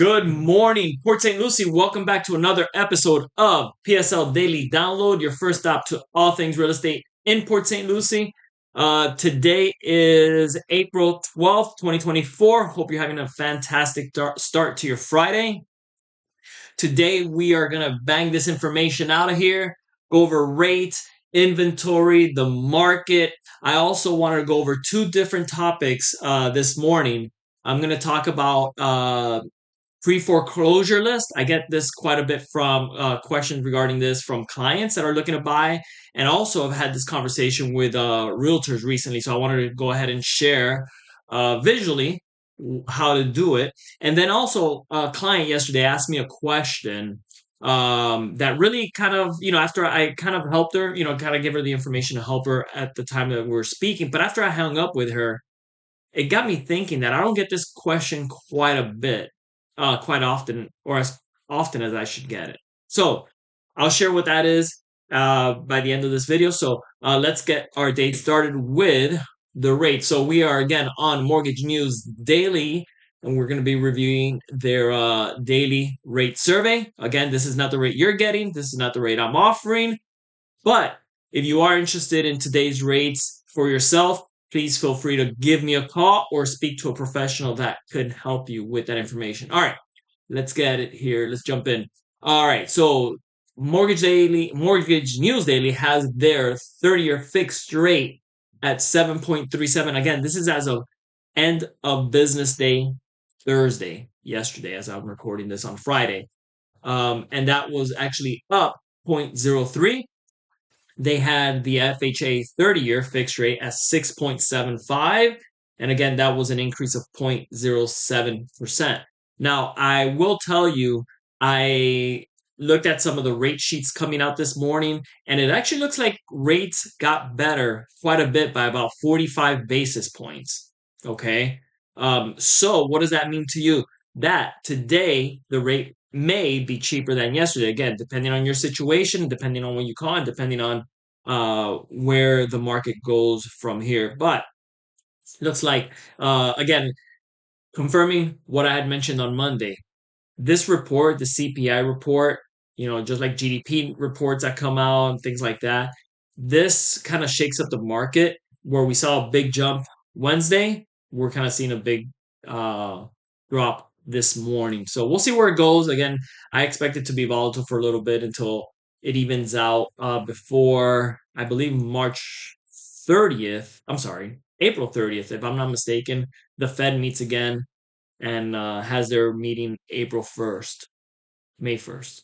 Good morning, Port St. Lucie. Welcome back to another episode of PSL Daily Download, your first stop to all things real estate in Port St. Lucie. Today is April 12th, 2024. Hope you're having a fantastic start to your Friday. Today, we are going to bang this information out of here, go over rates, inventory, the market. I also wanted to go over two different topics this morning. I'm going to talk about pre-foreclosure list. I get this quite a bit from questions regarding this from clients that are looking to buy. And also, I've had this conversation with realtors recently. So I wanted to go ahead and share visually how to do it. And then also, a client yesterday asked me a question that really kind of, after I kind of helped her, kind of give her the information to help her at the time that we were speaking. But after I hung up with her, it got me thinking that I don't get this question quite often, or as often as I should get it. So I'll share what that is by the end of this video. So let's get our day started with the rate. So we are again on Mortgage News Daily, and we're going to be reviewing their daily rate survey. Again, this is not the rate you're getting. This is not the rate I'm offering. But if you are interested in today's rates for yourself, please feel free to give me a call or speak to a professional that could help you with that information. All right, let's get it here. Let's jump in. All right, so Mortgage News Daily has their 30-year fixed rate at 7.37. Again, this is as of end of business day, Thursday, yesterday, as I'm recording this on Friday. And that was actually up 0.03. They had the FHA 30-year fixed rate at 6.75. And again, that was an increase of 0.07%. Now, I will tell you, I looked at some of the rate sheets coming out this morning, and it actually looks like rates got better quite a bit by about 45 basis points. Okay. So what does that mean to you? That today the rate may be cheaper than yesterday. Again, depending on your situation, depending on when you call, and depending on where the market goes from here. But looks like, again, confirming what I had mentioned on Monday, this report, the CPI report, just like GDP reports that come out and things like that, this kind of shakes up the market where we saw a big jump Wednesday. We're kind of seeing a big drop this morning. So we'll see where it goes. Again, I expect it to be volatile for a little bit until it evens out before, I believe, March 30th. I'm sorry, April 30th, if I'm not mistaken. The Fed meets again and has their meeting April 1st, May 1st.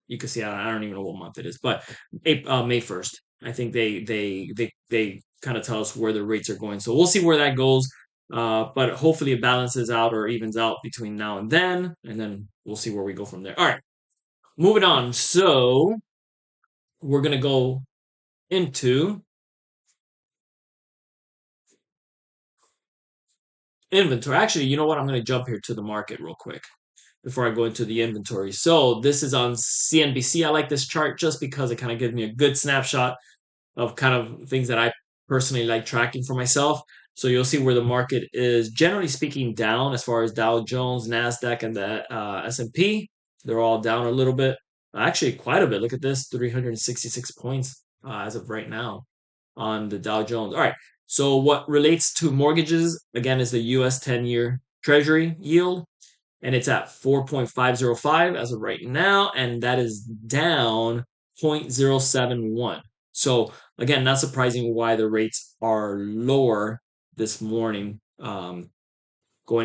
You can see I don't even know what month it is, but May 1st. I think they kind of tell us where the rates are going. So we'll see where that goes. But hopefully it balances out or evens out between now and then we'll see where we go from there. All right, moving on. So we're gonna go into inventory. Actually, you know what? I'm gonna jump here to the market real quick before I go into the inventory. So this is on CNBC. I like this chart just because it kind of gives me a good snapshot of kind of things that I personally like tracking for myself. So you'll see where the market is, generally speaking, down as far as Dow Jones, Nasdaq, and the S&P. They're all down a little bit, actually quite a bit. Look at this, 366 points as of right now on the Dow Jones. All right. So what relates to mortgages again is the U.S. 10-year Treasury yield, and it's at 4.505 as of right now, and that is down 0.071. So again, not surprising why the rates are lower this morning going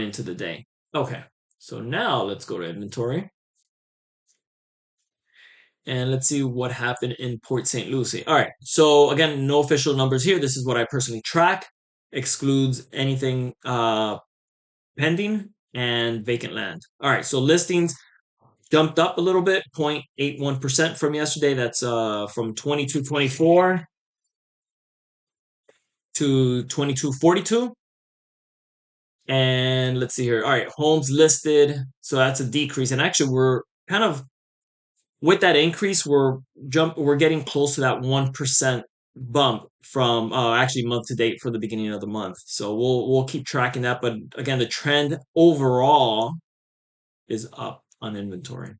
into the day. Okay, so now let's go to inventory. And let's see what happened in Port St. Lucie. All right, so again, no official numbers here. This is what I personally track, excludes anything pending and vacant land. All right, so listings jumped up a little bit, 0.81% from yesterday. That's from 2224 to 2242. And let's see here. All right, homes listed. So that's a decrease. And actually, we're kind of with that increase, we're getting close to that 1% bump from actually month to date for the beginning of the month. So we'll keep tracking that. But again, the trend overall is up on inventory.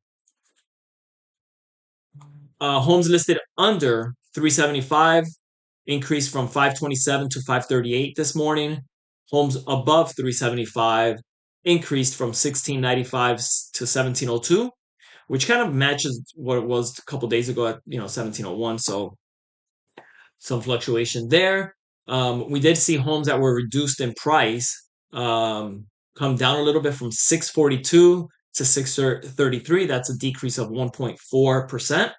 Homes listed under 375 increased from 527 to 538 this morning. Homes above 375 increased from 1695 to 1702, which kind of matches what it was a couple days ago at 1701. So some fluctuation there. We did see homes that were reduced in price come down a little bit from 642 to 633. That's a decrease of 1.4%.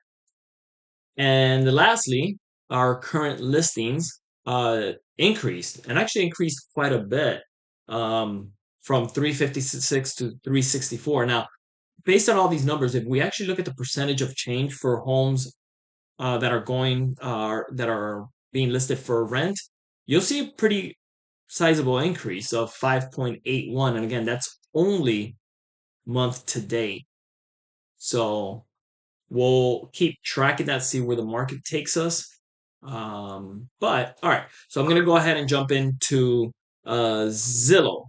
And lastly, our current listings increased and actually increased quite a bit from 356 to 364. Now, based on all these numbers, if we actually look at the percentage of change for homes that are being listed for rent, you'll see a pretty sizable increase of 5.81. And again, that's only month to date. So we'll keep tracking that, see where the market takes us. But all right, so I'm gonna go ahead and jump into Zillow.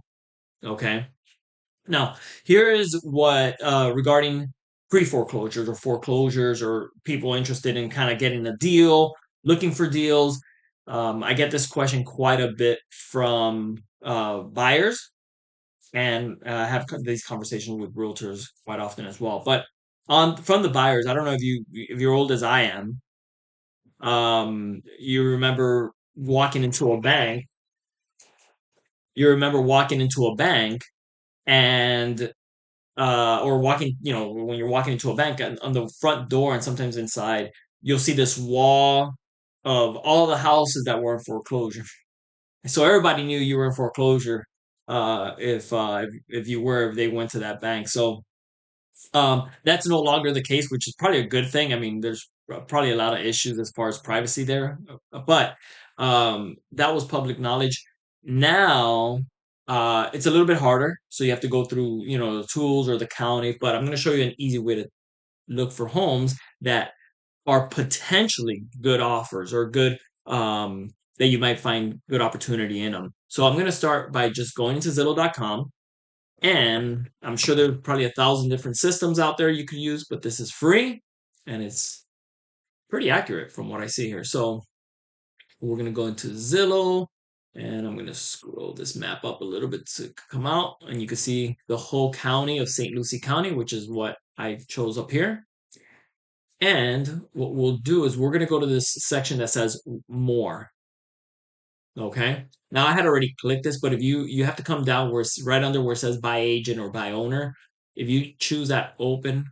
Okay. Now, here is what regarding pre-foreclosures or foreclosures or people interested in kind of getting a deal, looking for deals. I get this question quite a bit from buyers and have these conversations with realtors quite often as well. But on from the buyers, I don't know if you're old as I am. You remember walking into a bank. You remember walking into a bank and or walking, when you're walking into a bank on the front door and sometimes inside, you'll see this wall of all the houses that were in foreclosure. So everybody knew you were in foreclosure if you were if they went to that bank. So that's no longer the case, which is probably a good thing. I mean, there's probably a lot of issues as far as privacy there, but that was public knowledge. Now, it's a little bit harder, so you have to go through, the tools or the county. But I'm going to show you an easy way to look for homes that are potentially good offers or good that you might find good opportunity in them. So I'm going to start by just going to Zillow.com, and I'm sure there's probably 1,000 different systems out there you could use, but this is free and it's pretty accurate from what I see here. So we're going to go into Zillow and I'm going to scroll this map up a little bit to come out. And you can see the whole county of St. Lucie County, which is what I chose up here. And what we'll do is we're going to go to this section that says more. Okay. Now I had already clicked this, but if you have to come down where it's right under where it says by agent or by owner. If you choose that open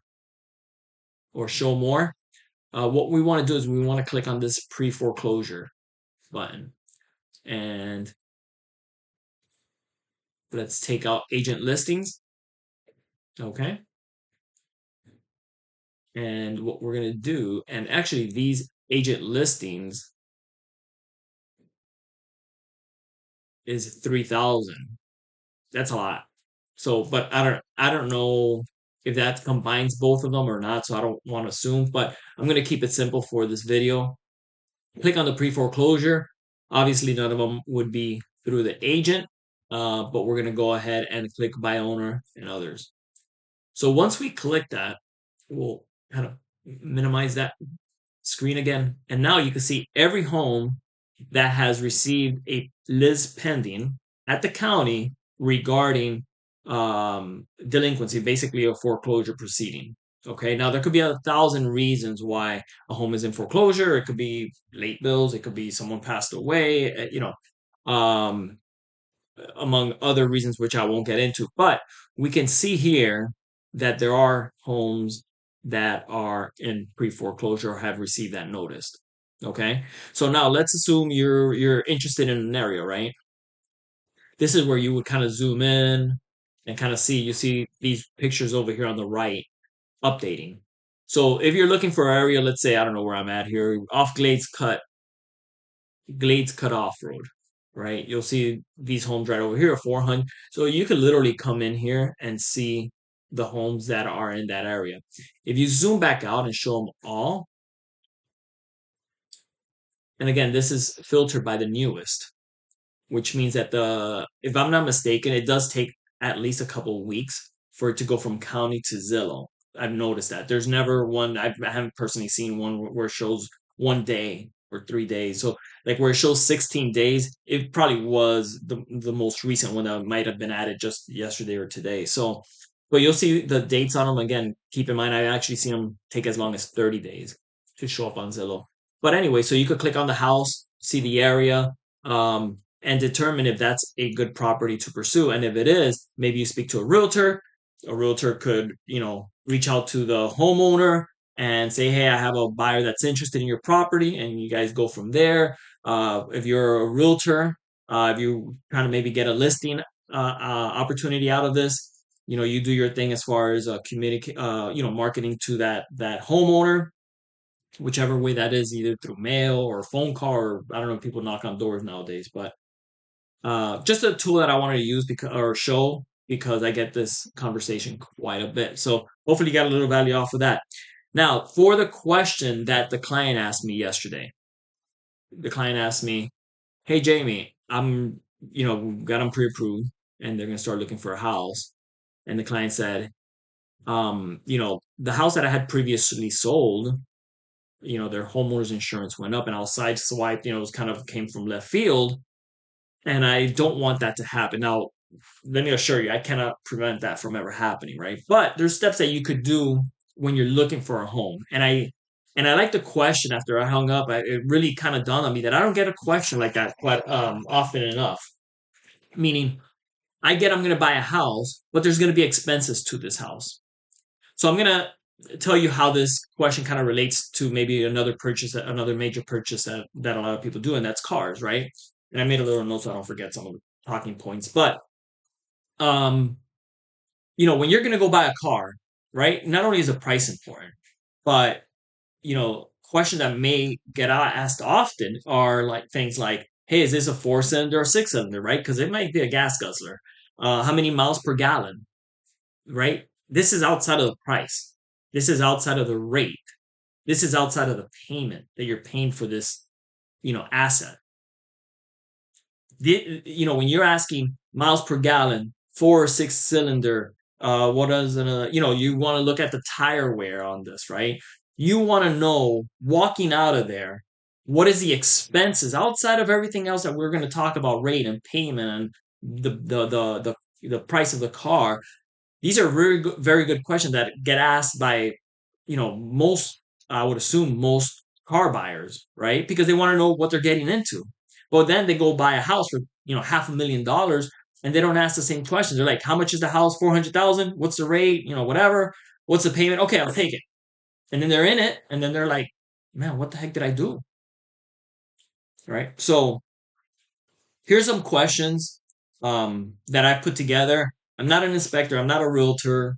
or show more, what we want to do is we want to click on this pre-foreclosure button. And let's take out agent listings. Okay. And what we're going to do, and actually these agent listings is 3,000. That's a lot. So, but I don't know if that combines both of them or not. So I don't want to assume, but I'm going to keep it simple for this video. Click on the pre-foreclosure. Obviously, none of them would be through the agent, but we're going to go ahead and click by owner and others. So once we click that, we'll kind of minimize that screen again. And now you can see every home that has received a Liz pending at the county regarding delinquency, basically a foreclosure proceeding. Okay, now there could be 1,000 reasons why a home is in foreclosure. It could be late bills. It could be someone passed away. Among other reasons which I won't get into. But we can see here that there are homes that are in pre-foreclosure or have received that notice. Okay, so now let's assume you're interested in an area, right? This is where you would kind of zoom in and kind of see. You see these pictures over here on the right updating. So if you're looking for an area, let's say I don't know where I'm at here, off Glades Cut Off Road, right? You'll see these homes right over here, 400. So you could literally come in here and see the homes that are in that area. If you zoom back out and show them all, and again, this is filtered by the newest, which means that if I'm not mistaken, it does take at least a couple of weeks for it to go from county to Zillow. I've noticed that. There's never one, I haven't personally seen one where it shows 1 day or 3 days. So like where it shows 16 days, it probably was the most recent one that might have been added just yesterday or today. So, but you'll see the dates on them again. Keep in mind, I've actually seen them take as long as 30 days to show up on Zillow. But anyway, so you could click on the house, see the area, and determine if that's a good property to pursue. And if it is, maybe you speak to a realtor. A realtor could, reach out to the homeowner and say, hey, I have a buyer that's interested in your property, and you guys go from there. If you're a realtor, if you kind of maybe get a listing opportunity out of this, you do your thing as far as communicate, marketing to that homeowner, whichever way that is, either through mail or phone call, or I don't know if people knock on doors nowadays, but just a tool that I wanted to use because or show because I get this conversation quite a bit. So hopefully you got a little value off of that. Now, for the question that the client asked me yesterday, the client asked me, "Hey Jamie, got them pre-approved and they're gonna start looking for a house." And the client said, the house that I had previously sold, their homeowner's insurance went up, and I was sideswiped. It was kind of came from left field, and I don't want that to happen. Now, let me assure you, I cannot prevent that from ever happening, right? But there's steps that you could do when you're looking for a home. And I like the question after I hung up. It really kind of dawned on me that I don't get a question like that quite often enough. Meaning, I'm going to buy a house, but there's going to be expenses to this house. So I'm going to tell you how this question kind of relates to maybe another major purchase that a lot of people do, and that's cars, right? And I made a little note so I don't forget some of the talking points. But um, when you're gonna go buy a car, right? Not only is the price important, but questions that may get asked often are like things like, "Hey, is this a four-cylinder or six-cylinder?" Right? Because it might be a gas guzzler. How many miles per gallon? Right? This is outside of the price. This is outside of the rate. This is outside of the payment that you're paying for this, asset. When you're asking miles per gallon, 4 or 6 cylinder, what is you want to look at the tire wear on this, right? You want to know walking out of there, what is the expenses outside of everything else that we're going to talk about, rate and payment and the price of the car. These are very good questions that get asked by, most, I would assume most car buyers, right? Because they want to know what they're getting into. But then they go buy a house for, $500,000 and they don't ask the same questions. They're like, how much is the house? 400,000? What's the rate? Whatever. What's the payment? Okay, I'll take it. And then they're in it and then they're like, man, what the heck did I do? Right? So here's some questions that I put together. I'm not an inspector. I'm not a realtor.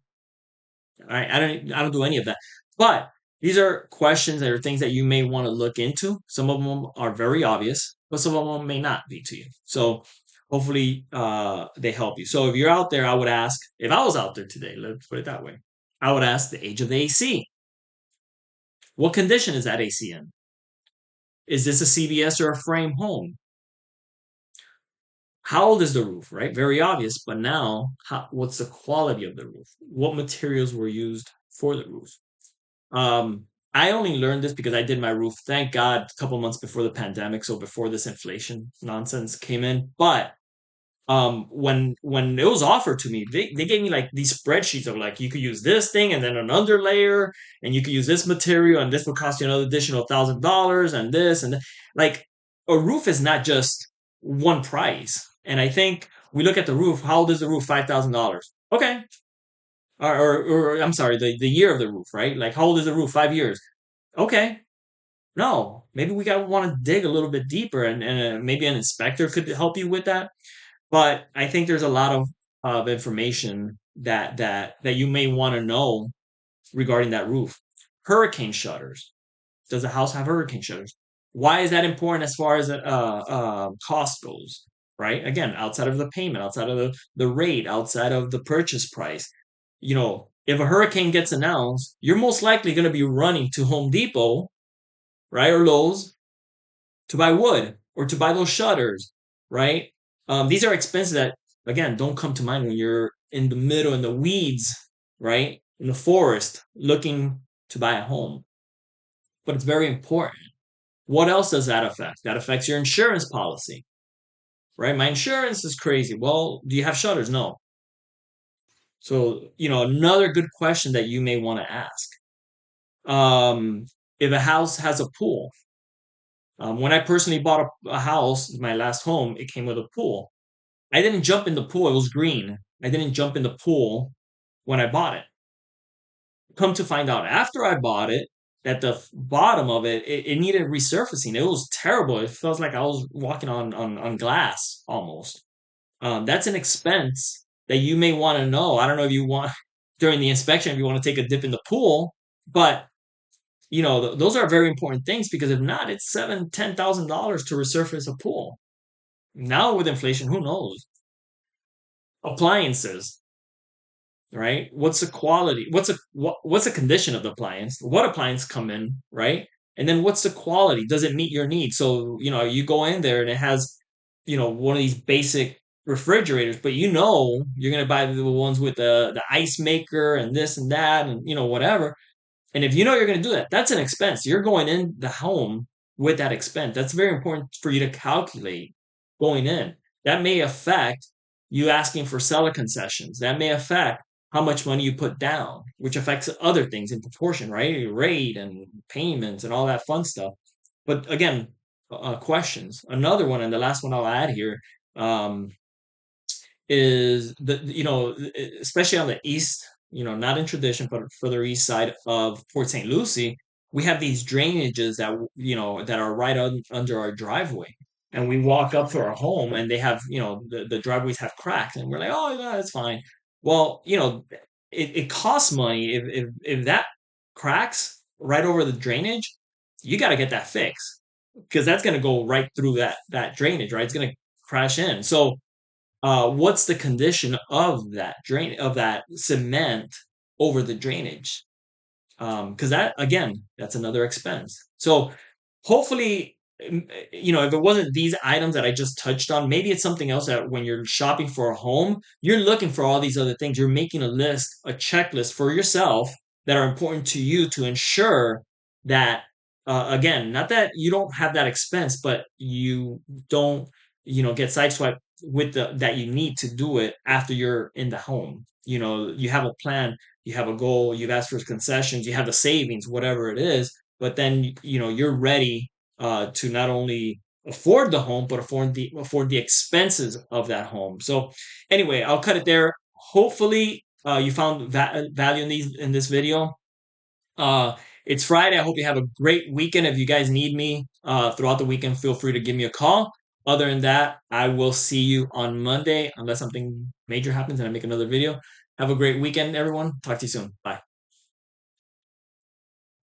I don't do any of that. But these are questions that are things that you may want to look into. Some of them are very obvious, but some of them may not be to you. So hopefully they help you. So if you're out there, I would ask, if I was out there today, let's put it that way, I would ask the age of the AC. What condition is that AC in? Is this a CBS or a frame home? How old is the roof, right? Very obvious, but now what's the quality of the roof? What materials were used for the roof? I only learned this because I did my roof, thank God, a couple months before the pandemic, so before this inflation nonsense came in. But when it was offered to me, they gave me like these spreadsheets of like you could use this thing and then an underlayer, and you could use this material, and this would cost you another additional $1,000, and this and that. Like a roof is not just one price. And I think we look at the roof. How old is the roof? $5,000. Okay, or I'm sorry, the year of the roof, right? Like how old is the roof? 5 years. Okay. No, maybe we got to want to dig a little bit deeper, and maybe an inspector could help you with that. But I think there's a lot of information that you may want to know regarding that roof. Hurricane shutters. Does the house have hurricane shutters? Why is that important as far as cost goes? Right? Again, outside of the payment, outside of the rate, outside of the purchase price. If a hurricane gets announced, you're most likely going to be running to Home Depot, right, or Lowe's to buy wood or to buy those shutters, right? These are expenses that, again, don't come to mind when you're in the middle in the weeds, right? In the forest looking to buy a home. But it's very important. What else does that affect? That affects your insurance policy, right? My insurance is crazy. Well, do you have shutters? No. So, another good question that you may want to ask. Um, if a house has a pool, when I personally bought a house, my last home, it came with a pool. I didn't jump in the pool. It was green. I didn't jump in the pool when I bought it. Come to find out after I bought it that the bottom of it needed resurfacing. It was terrible. It felt like I was walking on glass almost. That's an expense that you may want to know. I don't know if you want during the inspection if you want to take a dip in the pool, but those are very important things because if not, it's $7,000-$10,000 to resurface a pool. Now with inflation, who knows? Appliances, right? What's the quality? What's the condition of the appliance? What appliance come in, right? And then what's the quality? Does it meet your needs? So, you go in there and it has, one of these basic refrigerators, but you're gonna buy the ones with the ice maker and this and that and whatever. And if you know you're going to do that, that's an expense. You're going in the home with that expense. That's very important for you to calculate going in. That may affect you asking for seller concessions. That may affect how much money you put down, which affects other things in proportion, right? Your rate and payments and all that fun stuff. But again, questions. Another one, and the last one I'll add here, um, is especially on the east, not in tradition, but further east side of Port St. Lucie, we have these drainages that are right under our driveway. And we walk up to our home and they have, the driveways have cracks and we're like, oh, yeah, that's fine. Well, it costs money if that cracks right over the drainage, you got to get that fixed because that's going to go right through that drainage, right? It's going to crash in. So what's the condition of that cement over the drainage? Because that again, that's another expense. So hopefully, if it wasn't these items that I just touched on, maybe it's something else that when you're shopping for a home, you're looking for all these other things. You're making a list, a checklist for yourself that are important to you to ensure that, again, not that you don't have that expense, but you don't, get sideswiped with that you need to do it after you're in the home. You have a plan, you have a goal, you've asked for concessions, you have the savings, whatever it is, but then you're ready to not only afford the home but afford the expenses of that home. So anyway, I'll cut it there. Hopefully, you found value in this video. It's Friday. I hope you have a great weekend. If you guys need me throughout the weekend, feel free to give me a call. Other than that, I will see you on Monday unless something major happens and I make another video. Have a great weekend, everyone. Talk to you soon. Bye.